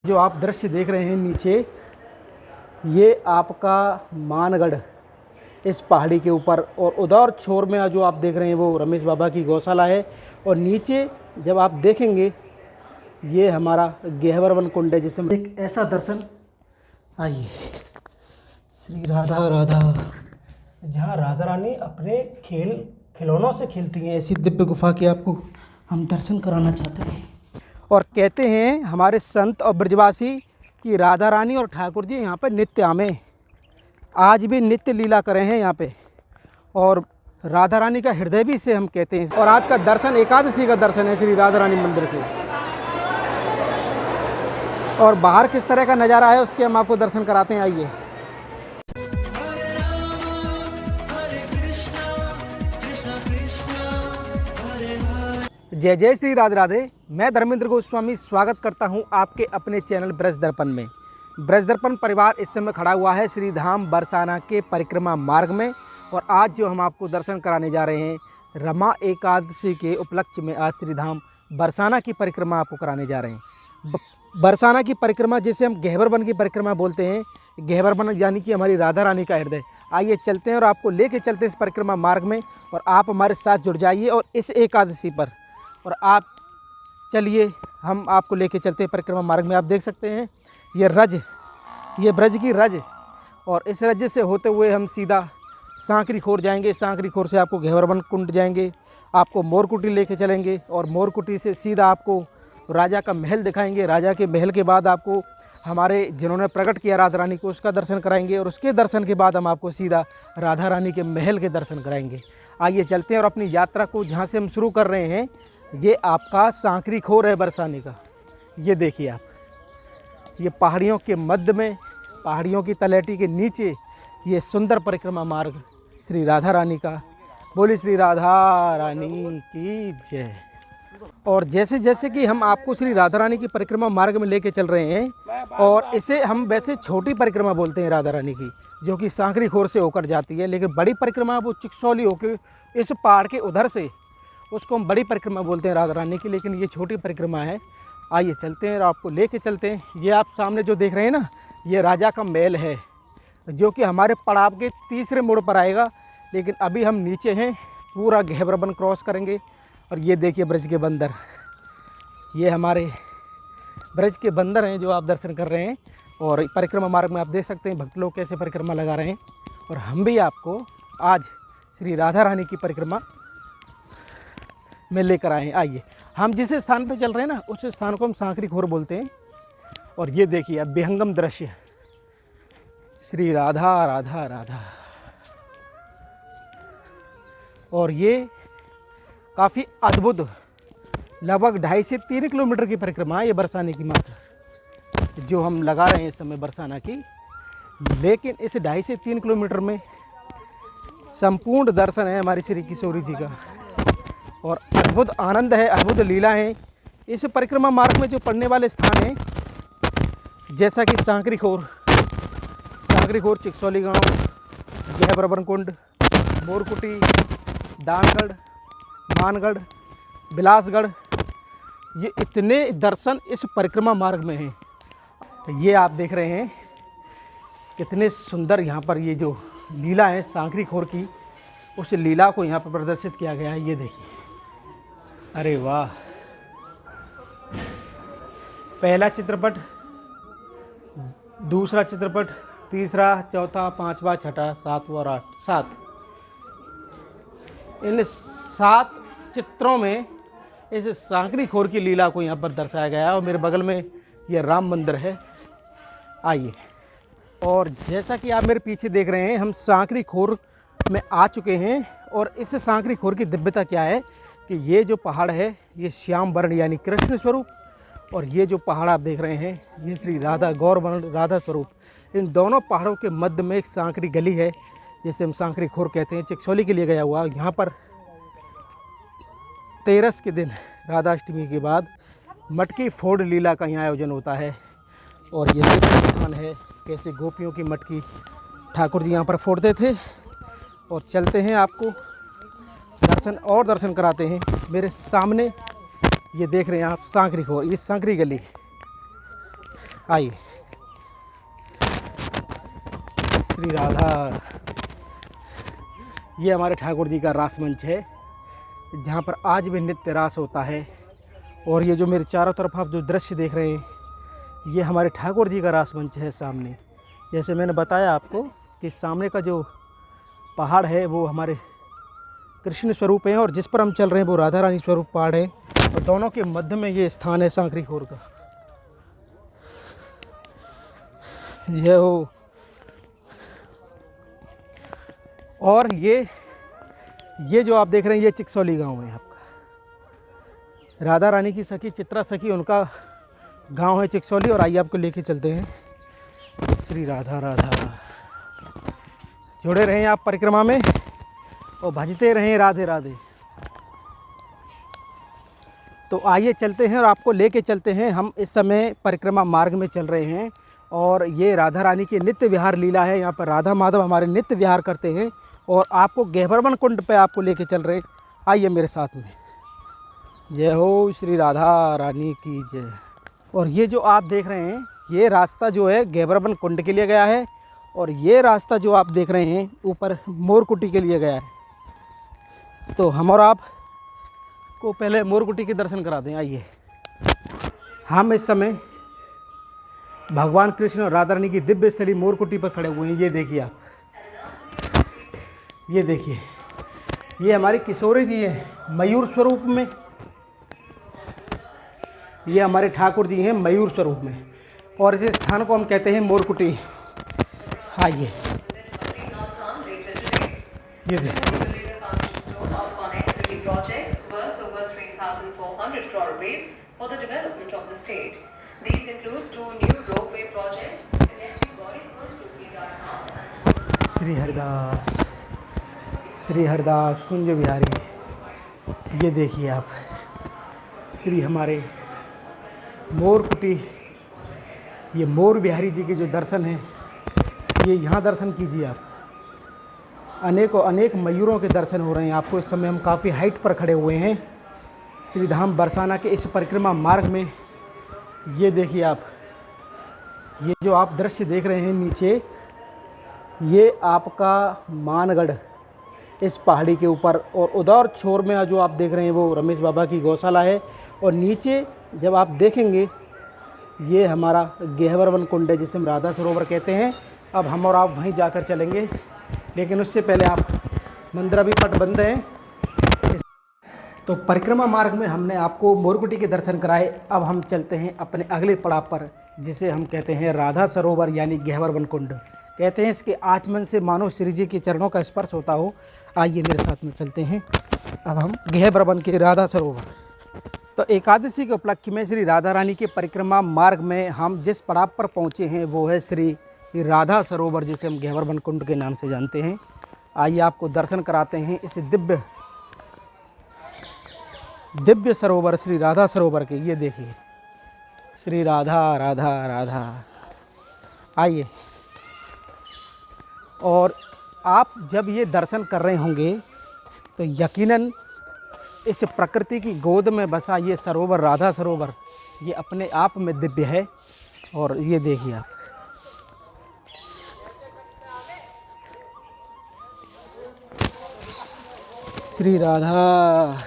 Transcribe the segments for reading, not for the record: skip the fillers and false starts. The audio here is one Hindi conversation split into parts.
जो आप दृश्य देख रहे हैं नीचे, ये आपका मानगढ़ इस पहाड़ी के ऊपर, और उधर छोर में जो आप देख रहे हैं वो रमेश बाबा की गौशाला है। और नीचे जब आप देखेंगे ये हमारा गहवर वन कुंड है, जिसमें एक ऐसा दर्शन, आइए, श्री राधा राधा, जहाँ राधा रानी अपने खिलौनों से खेलती हैं, ऐसी दिव्य गुफा के आपको हम दर्शन कराना चाहते हैं। और कहते हैं हमारे संत और ब्रजवासी कि राधा रानी और ठाकुर जी यहाँ पर नित्य आमे, आज भी नित्य लीला करे हैं यहाँ पे, और राधा रानी का हृदय भी इसे हम कहते हैं। और आज का दर्शन एकादशी का दर्शन है श्री राधा रानी मंदिर से। और बाहर किस तरह का नज़ारा है उसके हम आपको दर्शन कराते हैं, आइए। जय जय श्री राधे राधे। मैं धर्मेंद्र गोस्वामी स्वागत करता हूं आपके अपने चैनल ब्रज दर्पण में। ब्रज दर्पण परिवार इस समय खड़ा हुआ है श्री धाम बरसाना के परिक्रमा मार्ग में, और आज जो हम आपको दर्शन कराने जा रहे हैं, रमा एकादशी के उपलक्ष्य में आज श्री धाम बरसाना की परिक्रमा आपको कराने जा रहे हैं। बरसाना की परिक्रमा जिसे हम गहवर वन की परिक्रमा बोलते हैं, गहवर वन यानी कि हमारी राधा रानी का हृदय। आइए चलते हैं और आपको लेके चलते हैं इस परिक्रमा मार्ग में, और आप हमारे साथ जुड़ जाइए। और इस एकादशी पर, और आप चलिए हम आपको लेके चलते हैं परिक्रमा मार्ग में। आप देख सकते हैं ये ब्रज की रज, और इस रज से होते हुए हम सीधा सांकरी खोर जाएंगे। सांकरी खोर से आपको गहवर वन कुंड जाएंगे, आपको मोरकुटी लेके चलेंगे, और मोरकुटी से सीधा आपको राजा का महल दिखाएंगे। राजा के महल के बाद आपको हमारे जिन्होंने प्रकट किया राधा रानी को, उसका दर्शन कराएंगे, और उसके दर्शन के बाद हम आपको सीधा राधा रानी के महल के दर्शन कराएंगे। आइए चलते हैं और अपनी यात्रा को जहाँ से हम शुरू कर रहे हैं, ये आपका सांकरी खोर है बरसाने का। ये देखिए आप, ये पहाड़ियों के मध्य में, पहाड़ियों की तलहटी के नीचे ये सुंदर परिक्रमा मार्ग श्री राधा रानी का। बोली श्री राधा रानी की जय। और जैसे जैसे कि हम आपको श्री राधा रानी की परिक्रमा मार्ग में लेके चल रहे हैं, और इसे हम वैसे छोटी परिक्रमा बोलते हैं राधा रानी की, जो कि सांकरी खोर से होकर जाती है, लेकिन बड़ी परिक्रमा वो चिकसौली होकर इस पहाड़ के उधर से, उसको हम बड़ी परिक्रमा बोलते हैं राधा रानी की, लेकिन ये छोटी परिक्रमा है। आइए चलते हैं और आपको लेके चलते हैं। ये आप सामने जो देख रहे हैं ना, ये राजा का महल है, जो कि हमारे पड़ाव के तीसरे मोड़ पर आएगा, लेकिन अभी हम नीचे हैं, पूरा गहवर वन क्रॉस करेंगे। और ये देखिए ब्रज के बंदर, ये हमारे ब्रज के बंदर हैं जो आप दर्शन कर रहे हैं। और परिक्रमा मार्ग में आप देख सकते हैं भक्त लोग कैसे परिक्रमा लगा रहे हैं, और हम भी आपको आज श्री राधा रानी की परिक्रमा में लेकर आए हैं। आइए, हम जिस स्थान पर चल रहे हैं ना, उस स्थान को हम सांकरी खोर बोलते हैं। और ये देखिए अब विहंगम दृश्य, श्री राधा राधा राधा। और ये काफ़ी अद्भुत, लगभग 2.5 से 3 किलोमीटर की परिक्रमा है ये बरसाने की मात्र, जो हम लगा रहे हैं इस समय बरसाना की। लेकिन इस 2.5 से 3 किलोमीटर में संपूर्ण दर्शन है हमारी श्री किशोरी जी का, और अद्भुत आनंद है, अद्भुत लीला है। इस परिक्रमा मार्ग में जो पड़ने वाले स्थान हैं, जैसा कि सांकरी खोर, चिकसौली गांव, गहवर वन कुंड, मोरकुटी, दानगढ़, मानगढ़, बिलासगढ़, ये इतने दर्शन इस परिक्रमा मार्ग में हैं। ये आप देख रहे हैं कितने सुंदर यहाँ पर ये जो लीला है सांकरी खोर की, उस लीला को यहाँ पर प्रदर्शित किया गया है। ये देखिए, अरे वाह। पहला चित्रपट, दूसरा चित्रपट, तीसरा, चौथा, पांचवा, छठा, सातवां और 7, इन 7 चित्रों में इस सांकरी खोर की लीला को यहाँ पर दर्शाया गया है। और मेरे बगल में ये राम मंदिर है। आइए, और जैसा कि आप मेरे पीछे देख रहे हैं, हम सांकरी खोर में आ चुके हैं। और इस सांकरी खोर की दिव्यता क्या है कि ये जो पहाड़ है ये श्याम वर्ण यानी कृष्ण स्वरूप, और ये जो पहाड़ आप देख रहे हैं ये श्री राधा गौर वर्ण राधा स्वरूप। इन दोनों पहाड़ों के मध्य में एक सांकरी गली है, जिसे हम सांकरी खोर कहते हैं, चिकसौली के लिए गया हुआ। यहाँ पर 13 के दिन राधाष्टमी के बाद मटकी फोड़ लीला का यहाँ आयोजन होता है। और ये स्थान है कैसे गोपियों की मटकी ठाकुर जी यहाँ पर फोड़ते थे। और चलते हैं, आपको दर्शन कराते हैं। मेरे सामने ये देख रहे हैं आप सांकरी खोर, ये सांकरी गली। आइए। श्री राधा, ये हमारे ठाकुर जी का रास मंच है जहाँ पर आज भी नित्य रास होता है। और ये जो मेरे चारों तरफ आप जो दृश्य देख रहे हैं, ये हमारे ठाकुर जी का रास मंच है सामने। जैसे मैंने बताया आपको कि सामने का जो पहाड़ है वो हमारे कृष्ण स्वरूप हैं और जिस पर हम चल रहे हैं वो राधा रानी स्वरूप पहाड़ है। और दोनों के मध्य में ये स्थान है सांकरी खोर का। जय हो। और ये जो आप देख रहे हैं ये चिकसौली गांव है आपका। राधा रानी की सखी चित्रा सखी उनका गांव है चिकसौली। और आइए आपको लेके चलते हैं। श्री राधा राधा, जुड़े रहें आप परिक्रमा में और भजते रहें राधे राधे। तो आइए चलते हैं और आपको लेके चलते हैं। हम इस समय परिक्रमा मार्ग में चल रहे हैं और ये राधा रानी की नित्य विहार लीला है। यहाँ पर राधा माधव हमारे नित्य विहार करते हैं और आपको गहबरवन कुंड पे आपको लेके चल रहे। आइए मेरे साथ में। जय हो, श्री राधा रानी की जय। और ये जो आप देख रहे हैं ये रास्ता जो है गहबरवन कुंड के लिए गया है और ये रास्ता जो आप देख रहे हैं ऊपर मोरकुटी के लिए गया है। तो हम और आप को पहले मोरकुटी के दर्शन करा दें। आइए। हम इस समय भगवान कृष्ण और राधा रानी की दिव्य स्थली मोरकुटी पर खड़े हुए हैं। ये देखिए आप, ये देखिए, ये हमारे किशोरी जी हैं मयूर स्वरूप में। ये हमारे ठाकुर जी हैं मयूर स्वरूप में और इस स्थान को हम कहते हैं मोरकुटी। आइए। ये देखिए, श्री हरिदास कुंज बिहारी। ये देखिए आप, श्री हमारे मोरकुटी, ये मोर बिहारी जी के जो दर्शन हैं ये यहाँ दर्शन कीजिए आप। अनेकों अनेक मयूरों के दर्शन हो रहे हैं आपको। इस समय हम काफ़ी हाइट पर खड़े हुए हैं श्री धाम बरसाना के इस परिक्रमा मार्ग में। ये देखिए आप, ये जो आप दृश्य देख रहे हैं नीचे, ये आपका मानगढ़ इस पहाड़ी के ऊपर। और उधर छोर में जो आप देख रहे हैं वो रमेश बाबा की गौशाला है। और नीचे जब आप देखेंगे ये हमारा गहबरवन कुंड है जिसे हम राधा सरोवर कहते हैं। अब हम और आप वहीं जाकर चलेंगे, लेकिन उससे पहले आप मंदिर अभी पट बंद हैं। तो परिक्रमा मार्ग में हमने आपको मोरकुटी के दर्शन कराए। अब हम चलते हैं अपने अगले पड़ाव पर जिसे हम कहते हैं राधा सरोवर यानी गहबरवन कुंड। कहते हैं इसके आचमन से मानो श्री जी के चरणों का स्पर्श होता हो। आइए मेरे साथ में चलते हैं। अब हम गहबरवन के राधा सरोवर। तो एकादशी के उपलक्ष्य में श्री राधा रानी के परिक्रमा मार्ग में हम जिस पड़ाव पर पहुँचे हैं वो है श्री राधा सरोवर जिसे हम गहबरवन कुंड के नाम से जानते हैं। आइए आपको दर्शन कराते हैं इस दिव्य सरोवर श्री राधा सरोवर के। ये देखिए, श्री राधा राधा राधा। आइए। और आप जब ये दर्शन कर रहे होंगे तो यकीनन इस प्रकृति की गोद में बसा ये सरोवर राधा सरोवर ये अपने आप में दिव्य है। और ये देखिए आप, श्री राधा।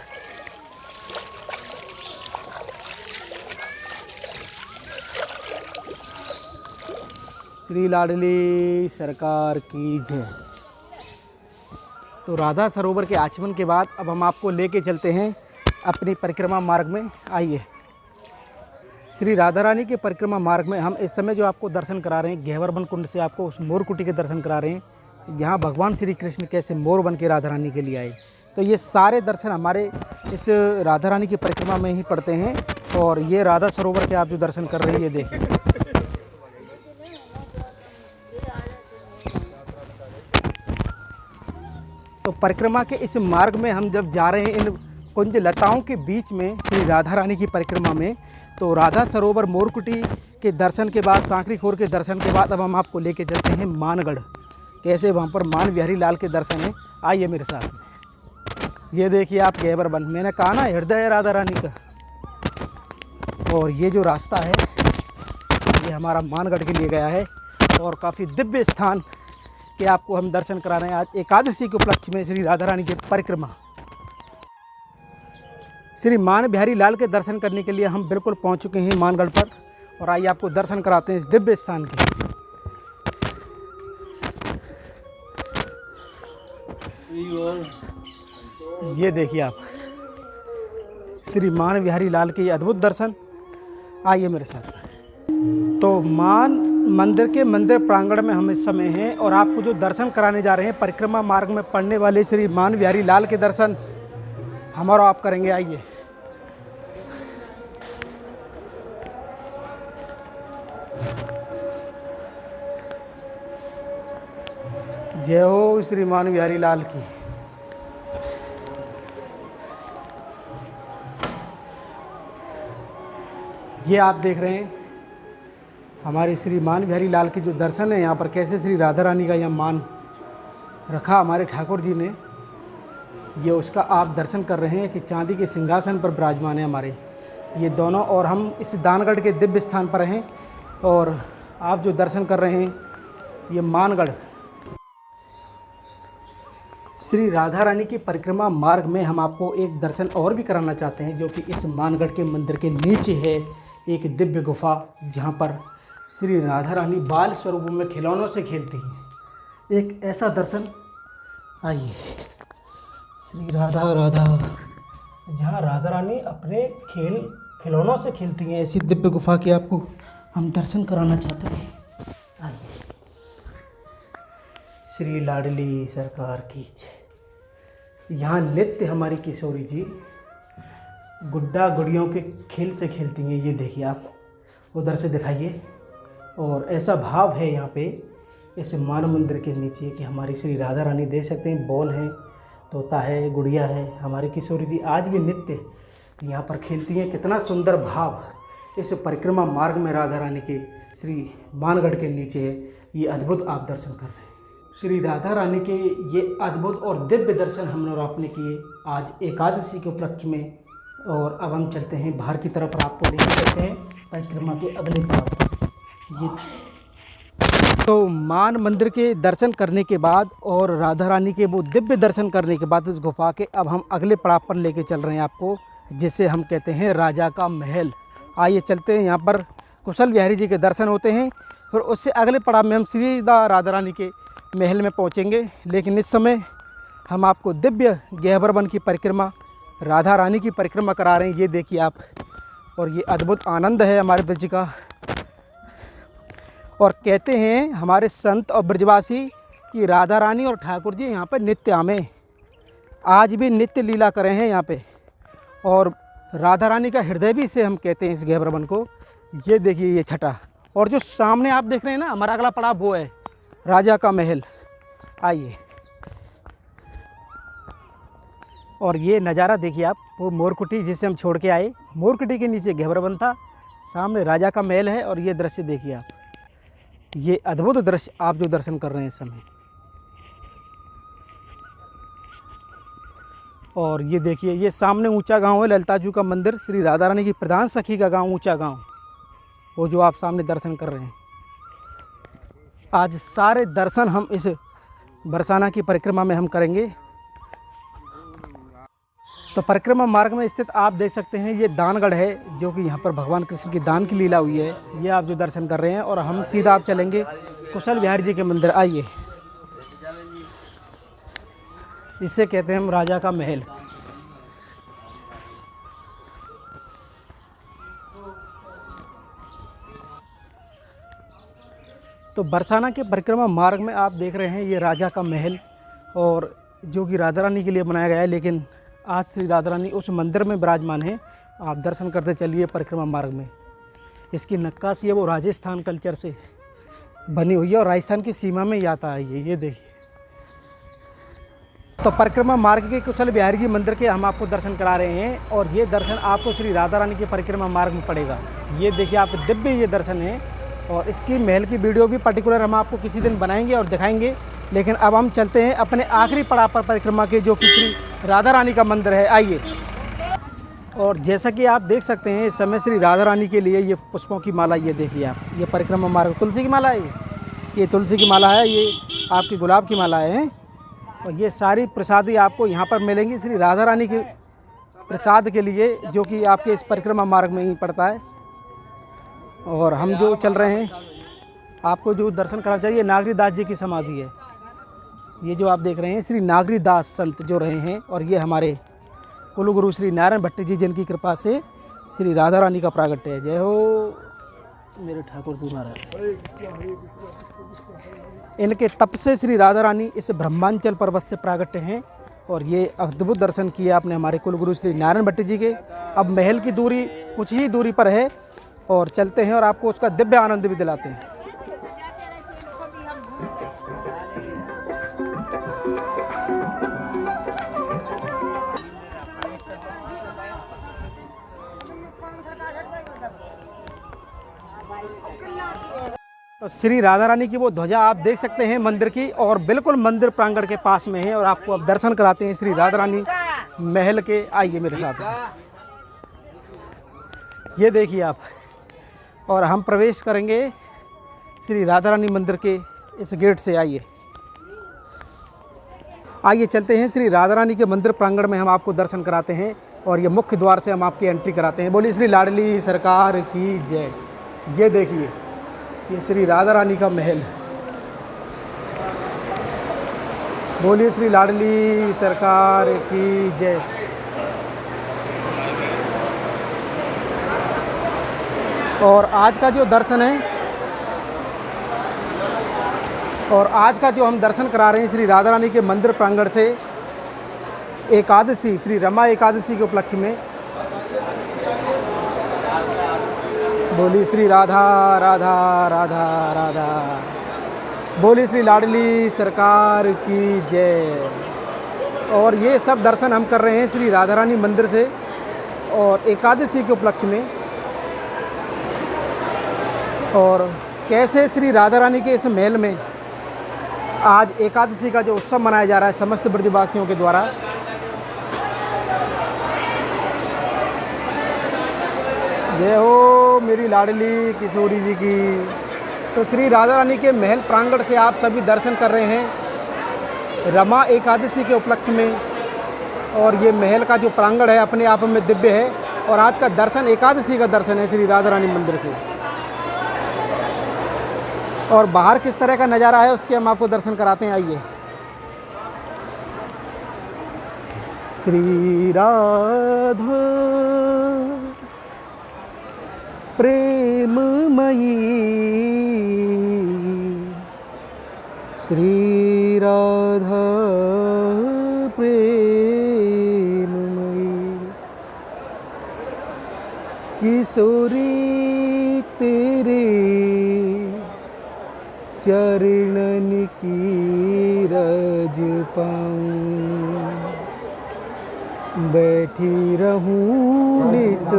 श्री लाडली सरकार की जय। तो राधा सरोवर के आचमन के बाद अब हम आपको लेके चलते हैं अपनी परिक्रमा मार्ग में। आइए। श्री राधा रानी के परिक्रमा मार्ग में हम इस समय जो आपको दर्शन करा रहे हैं गहबरवन कुंड से आपको उस मोरकुटी के दर्शन करा रहे हैं जहाँ भगवान श्री कृष्ण कैसे मोर बन के राधा रानी के लिए आए। तो ये सारे दर्शन हमारे इस राधा रानी की परिक्रमा में ही पड़ते हैं। और ये राधा सरोवर के आप जो दर्शन कर रहे हैं ये देखिए। तो परिक्रमा के इस मार्ग में हम जब जा रहे हैं इन कुंज लताओं के बीच में श्री राधा रानी की परिक्रमा में, तो राधा सरोवर मोरकुटी के दर्शन के बाद सांकरी खोर के दर्शन के बाद अब हम आपको लेके चलते हैं मानगढ़। कैसे वहाँ पर मान बिहारी लाल के दर्शन हैं। आइए मेरे साथ में। ये देखिए आप गहबरवन, मैंने कहा ना हृदय राधा रानी का। और ये जो रास्ता है ये हमारा मानगढ़ के लिए गया है और काफ़ी दिव्य स्थान के आपको हम दर्शन करा रहे हैं आज एकादशी के उपलक्ष्य में श्री राधा रानी की परिक्रमा। श्री मान बिहारी लाल के दर्शन करने के लिए हम बिल्कुल पहुंच चुके हैं मानगढ़ पर और आइए आपको दर्शन कराते हैं इस दिव्य स्थान के। ये देखिए आप श्री मान बिहारी लाल के ये अद्भुत दर्शन। आइए मेरे साथ। तो मान मंदिर के मंदिर प्रांगण में हम इस समय हैं और आपको जो दर्शन कराने जा रहे हैं परिक्रमा मार्ग में पड़ने वाले श्री मान बिहारी लाल के दर्शन हमारा आप करेंगे। आइए। जय हो श्री मान बिहारी लाल की। ये आप देख रहे हैं हमारे श्री मान बिहारी लाल के जो दर्शन है यहाँ पर कैसे श्री राधा रानी का यहाँ मान रखा हमारे ठाकुर जी ने, ये उसका आप दर्शन कर रहे हैं कि चांदी के सिंहासन पर विराजमान है हमारे ये दोनों। और हम इस दानगढ़ के दिव्य स्थान पर हैं और आप जो दर्शन कर रहे हैं ये मानगढ़ श्री राधा रानी की परिक्रमा मार्ग में हम आपको एक दर्शन और भी कराना चाहते हैं जो कि इस मानगढ़ के मंदिर के नीचे है एक दिव्य गुफा जहाँ पर श्री राधा रानी बाल स्वरूप में खिलौनों से खेलती हैं। एक ऐसा दर्शन। आइए। श्री राधा राधा जहाँ राधा रानी अपने खिलौनों से खेलती हैं ऐसी दिव्य गुफा के आपको हम दर्शन कराना चाहते हैं। आइए। श्री लाडली सरकार की जय। यहाँ नित्य हमारी किशोरी जी गुड्डा गुड़ियों के खेल से खेलती हैं। ये देखिए आप उधर से दिखाइए। और ऐसा भाव है यहाँ पे इस मान मंदिर के नीचे कि हमारी श्री राधा रानी देख सकते हैं बॉल है, तोता है, गुड़िया है। हमारी किशोरी जी आज भी नित्य यहाँ पर खेलती हैं। कितना सुंदर भाव इस परिक्रमा मार्ग में राधा रानी के श्री मानगढ़ के नीचे है। ये अद्भुत आप दर्शन कर रहे हैं। श्री राधा रानी के ये अद्भुत और दिव्य दर्शन हम और आपने किए आज एकादशी के उपलक्ष्य में। और अब हम चलते हैं बाहर की तरफ और आपको लेकर चलते हैं परिक्रमा के अगले पड़ाव पर। ये तो मान मंदिर के दर्शन करने के बाद और राधा रानी के वो दिव्य दर्शन करने के बाद इस गुफा के अब हम अगले पड़ाव पर लेके चल रहे हैं आपको, जिसे हम कहते हैं राजा का महल। आइए चलते हैं। यहाँ पर कुशल बिहारी जी के दर्शन होते हैं, फिर उससे अगले पड़ाव में हम सीधा राधा रानी के महल में पहुँचेंगे। लेकिन इस समय हम आपको दिव्य गह्वर वन की परिक्रमा राधा रानी की परिक्रमा करा रहे हैं। ये देखिए आप। और ये अद्भुत आनंद है हमारे ब्रज का। और कहते हैं हमारे संत और ब्रजवासी कि राधा रानी और ठाकुर जी यहाँ पर नित्य आमें आज भी नित्य लीला करें हैं यहाँ पे। और राधा रानी का हृदय भी इसे हम कहते हैं इस गह्वर वन को। ये देखिए ये छटा। और जो सामने आप देख रहे हैं ना हमारा अगला पड़ाव वो है राजा का महल। आइए। और ये नज़ारा देखिए आप, वो मोरकुटी जिसे हम छोड़ के आए, मोरकुटी के नीचे गह्वर वन था, सामने राजा का महल है। और ये दृश्य देखिए आप, ये अद्भुत दृश्य आप जो दर्शन कर रहे हैं इस समय। और ये देखिए ये सामने ऊंचा गांव है ललिताजू का मंदिर, श्री राधा रानी की प्रधान सखी का गांव ऊंचा गांव, वो जो आप सामने दर्शन कर रहे हैं। आज सारे दर्शन हम इस बरसाना की परिक्रमा में हम करेंगे। तो परिक्रमा मार्ग में स्थित आप देख सकते हैं ये दानगढ़ है जो कि यहाँ पर भगवान कृष्ण की दान की लीला हुई है। ये आप जो दर्शन कर रहे हैं और हम सीधा आप चलेंगे कुशल बिहारी जी के मंदिर। आइए। इसे कहते हैं हम राजा का महल। तो बरसाना के परिक्रमा मार्ग में आप देख रहे हैं ये राजा का महल और जो कि राधा रानी के लिए बनाया गया है। लेकिन आज श्री राधा रानी उस मंदिर में विराजमान है। आप दर्शन करते चलिए परिक्रमा मार्ग में। इसकी नक्काशी है वो राजस्थान कल्चर से बनी हुई है और राजस्थान की सीमा में ही आता है ये देखिए। तो परिक्रमा मार्ग के कुशल बिहारी जी मंदिर के हम आपको दर्शन करा रहे हैं और ये दर्शन आपको श्री राधा रानी के परिक्रमा मार्ग में पड़ेगा। ये देखिए आप दिव्य ये दर्शन है और इसकी महल की वीडियो भी पर्टिकुलर हम आपको किसी दिन बनाएंगे और दिखाएंगे। लेकिन अब हम चलते हैं अपने आखिरी पड़ाव पर परिक्रमा के, जो कि श्री राधा रानी का मंदिर है। आइए। और जैसा कि आप देख सकते हैं इस समय श्री राधा रानी के लिए ये पुष्पों की माला, ये देखिए आप, ये परिक्रमा मार्ग तुलसी की माला है, ये तुलसी की माला है, ये आपकी गुलाब की माला है। और ये सारी प्रसादी आपको यहाँ पर मिलेंगी श्री राधा रानी के प्रसाद के लिए, जो कि आपके इस परिक्रमा मार्ग में ही पड़ता है। और हम जो चल रहे हैं, आपको जो दर्शन करना चाहिए, नागरी दास जी की समाधि है। ये जो आप देख रहे हैं श्री नागरी दास संत जो रहे हैं, और ये हमारे कुलगुरु श्री नारायण भट्टी जी, जिनकी कृपा से श्री राधा रानी का प्रागट्य है। जय हो मेरे ठाकुर जी महाराज। इनके तप से श्री राधा रानी इस ब्रह्मांचल पर्वत से प्रागट्य हैं। और ये अद्भुत दर्शन किए आपने हमारे कुलगुरु श्री नारायण भट्टी जी के। अब महल की दूरी कुछ ही दूरी पर है, और चलते हैं और आपको उसका दिव्य आनंद भी दिलाते हैं। तो श्री राधा रानी की वो ध्वजा आप देख सकते हैं मंदिर की, और बिल्कुल मंदिर प्रांगण के पास में है। और आपको अब दर्शन कराते हैं श्री राधा रानी महल के। आइए मेरे साथ, ये देखिए आप। और हम प्रवेश करेंगे श्री राधा रानी मंदिर के इस गेट से। आइए चलते हैं श्री राधा रानी के मंदिर प्रांगण में, हम आपको दर्शन कराते हैं। और ये मुख्य द्वार से हम आपकी एंट्री कराते हैं। बोलिए श्री लाडली सरकार की जय। ये देखिए, ये श्री राधा रानी का महल। बोलिए श्री लाडली सरकार की जय। और आज का जो दर्शन है, और आज का जो हम दर्शन करा रहे हैं श्री राधा रानी के मंदिर प्रांगण से, एकादशी, श्री रमा एकादशी के उपलक्ष्य में। बोली श्री राधा राधा राधा राधा। बोली श्री लाडली सरकार की जय। और ये सब दर्शन हम कर रहे हैं श्री राधा रानी मंदिर से, और एकादशी के उपलक्ष्य में। और कैसे श्री राधा रानी के इस महल में आज एकादशी का जो उत्सव मनाया जा रहा है समस्त ब्रजवासियों के द्वारा। जय हो मेरी लाडली किशोरी जी की। तो श्री राधा रानी के महल प्रांगण से आप सभी दर्शन कर रहे हैं रमा एकादशी के उपलक्ष्य में। और ये महल का जो प्रांगण है अपने आप में दिव्य है। और आज का दर्शन एकादशी का दर्शन है श्री राधा रानी मंदिर से। और बाहर किस तरह का नज़ारा है उसके हम आपको दर्शन कराते हैं। आइए। श्री राधा प्रेममयी, श्री राधा प्रेममयी, किशोरी तेरे चरणन की रज पाऊं, बैठी रहूं नित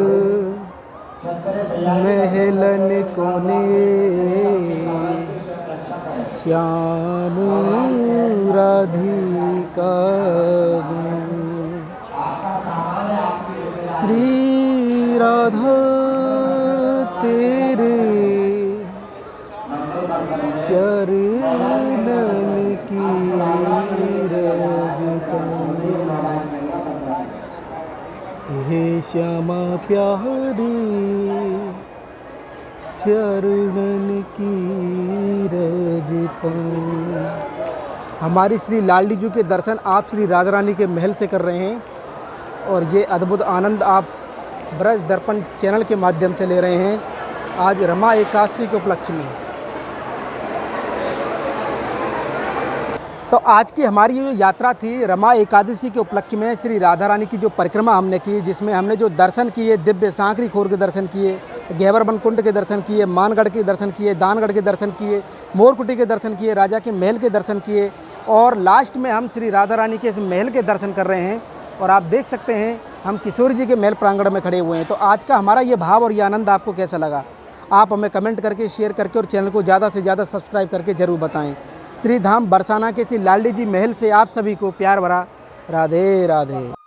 महलन कोने, श्याम राधिका गुण। श्री राधा तेरे चरणन की रज पाऊं, हे श्यामा प्यारे चरणन की रज पाऊं। हमारी श्री लाडली जी के दर्शन आप श्री राधा रानी के महल से कर रहे हैं। और ये अद्भुत आनंद आप ब्रज दर्पण चैनल के माध्यम से ले रहे हैं आज रमा एकादशी के उपलक्ष्य में। तो आज की हमारी जो यात्रा थी रमा एकादशी के उपलक्ष्य में श्री राधा रानी की जो परिक्रमा हमने की, जिसमें हमने जो दर्शन किए, दिव्य सांकरी खोर के दर्शन किए, गहवर कुंड के दर्शन किए, मानगढ़ के दर्शन किए, दानगढ़ के दर्शन किए, मोरकुटी के दर्शन किए, राजा के महल के दर्शन किए, और लास्ट में हम श्री राधा रानी के इस महल के दर्शन कर रहे हैं। और आप देख सकते हैं हम किशोरी जी के महल प्रांगण में खड़े हुए हैं। तो आज का हमारा ये भाव और ये आनंद आपको कैसा लगा, आप हमें कमेंट करके, शेयर करके और चैनल को ज़्यादा से ज़्यादा सब्सक्राइब करके ज़रूर बताएं। श्री धाम बरसाना के श्री लाडली जी महल से आप सभी को प्यार भरा राधे राधे।